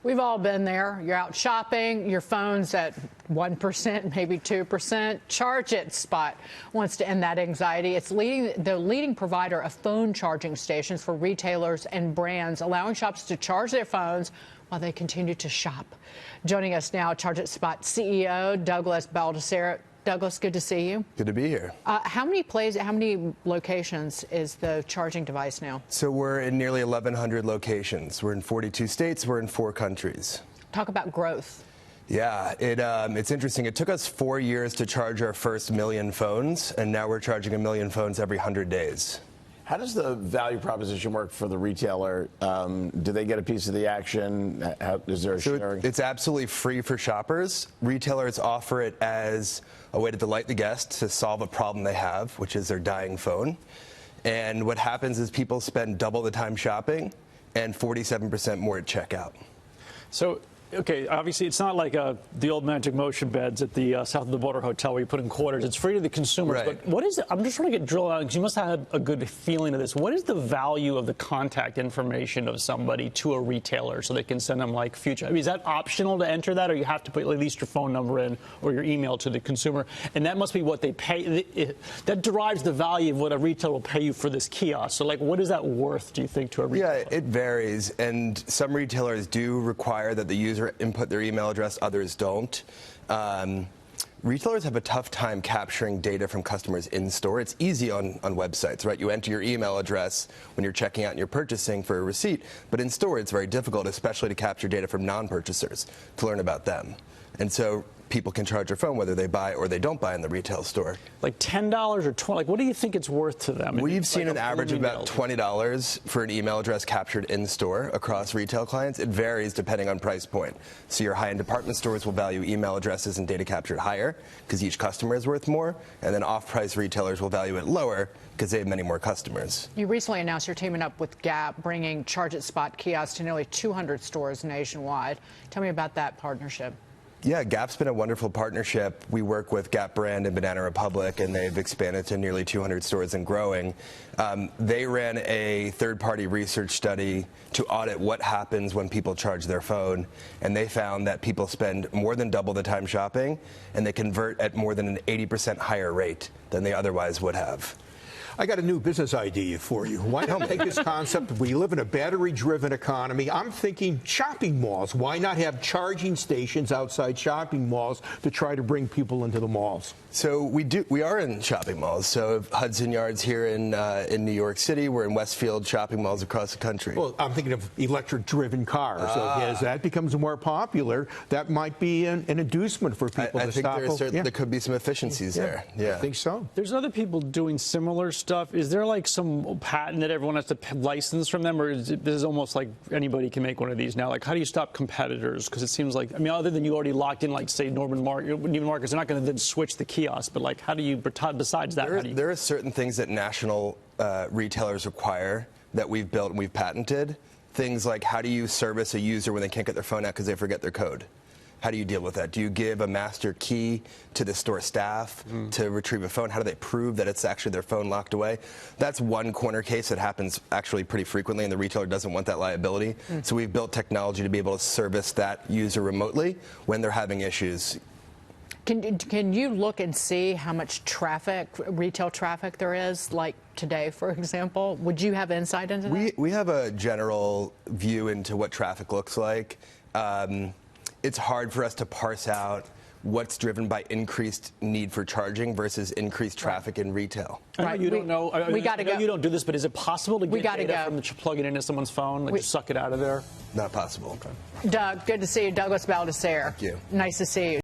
We've all been there. You're out shopping, your phone's at 1%, maybe 2%. ChargeItSpot wants to end that anxiety. It's the leading provider of phone charging stations for retailers and brands, allowing shoppers to charge their phones while they continue to shop. Joining us now, ChargeItSpot CEO Douglas Baldasare. Douglas, good to see you. Good to be here. How many locations is the charging device now? So we're in nearly 1,100 locations. We're in 42 states. We're in 4 countries. Talk about growth. Yeah, it's interesting. It took us 4 years to charge our first 1 million phones, and now we're charging 1 million phones every 100 days. How does the value proposition work for the retailer? Do they get a piece of the action? Is there a sharing? It's absolutely free for shoppers. Retailers offer it as a way to delight the guest, to solve a problem they have, which is their dying phone. And what happens is people spend double the time shopping and 47% more at checkout. So, okay, obviously it's not like the old Magic Motion beds at the south of the border hotel where you put in quarters. It's free to the consumers. Right. But what is it? I'm just trying to get drilled out because you must have a good feeling of this. What is the value of the contact information of somebody to a retailer so they can send them like future? I mean, is that optional to enter that, or you have to put at least your phone number in or your email to the consumer? And that must be what they pay. That derives the value of what a retailer will pay you for this kiosk. So, like, what is that worth, do you think, to a retailer? Yeah, it varies. And some retailers do require that the user input their email address, others don't. Retailers have a tough time capturing data from customers in store. It's easy on websites, right? You enter your email address when you're checking out and you're purchasing for a receipt, but in store it's very difficult, especially to capture data from non-purchasers, to learn about them. And so people can charge their phone whether they buy or they don't buy in the retail store. Like $10 or $20? Like, what do you think it's worth to them? We've seen like an average of about $20 for an email address captured in store across retail clients. It varies depending on price point. So your high-end department stores will value email addresses and data captured higher because each customer is worth more, and then off-price retailers will value it lower because they have many more customers. You recently announced you're teaming up with Gap, bringing ChargeItSpot kiosks to nearly 200 stores nationwide. Tell me about that partnership. Yeah, Gap's been a wonderful partnership. We work with Gap brand and Banana Republic, and they've expanded to nearly 200 stores and growing. They ran a third-party research study to audit what happens when people charge their phone, and they found that people spend more than double the time shopping, and they convert at more than an 80% higher rate than they otherwise would have. I got a new business idea for you. Why not take this concept? We live in a battery-driven economy. I'm thinking shopping malls. Why not have charging stations outside shopping malls to try to bring people into the malls? So we are in shopping malls. So Hudson Yards here in New York City. We're in Westfield shopping malls across the country. Well, I'm thinking of electric-driven cars. So as that becomes more popular, that might be an inducement for people to stop. I think there could be some efficiencies there. Yeah, I think so. There's other people doing similar stuff. Is there like some patent that everyone has to license from them, or is this almost like anybody can make one of these now? Like, how do you stop competitors? Because it seems like, I mean, other than you already locked in, like, say, Neiman Marcus, they're not going to then switch the kiosk. But, like, how do you, besides that, there are certain things that national retailers require that we've built and we've patented. Things like, how do you service a user when they can't get their phone out because they forget their code? How do you deal with that? Do you give a master key to the store staff to retrieve a phone? How do they prove that it's actually their phone locked away? That's one corner case that happens actually pretty frequently, and the retailer doesn't want that liability. So we've built technology to be able to service that user remotely when they're having issues. Can you look and see how much traffic, retail traffic there is, like today, for example? Would you have insight into that? We have a general view into what traffic looks like. It's hard for us to parse out what's driven by increased need for charging versus increased traffic in retail. Right. You don't know. We got to go. You don't do this, but is it possible to get data from plug it into someone's phone, like just suck it out of there? Not possible. Doug, good to see you. Douglas Baldasare. Thank you. Nice to see you.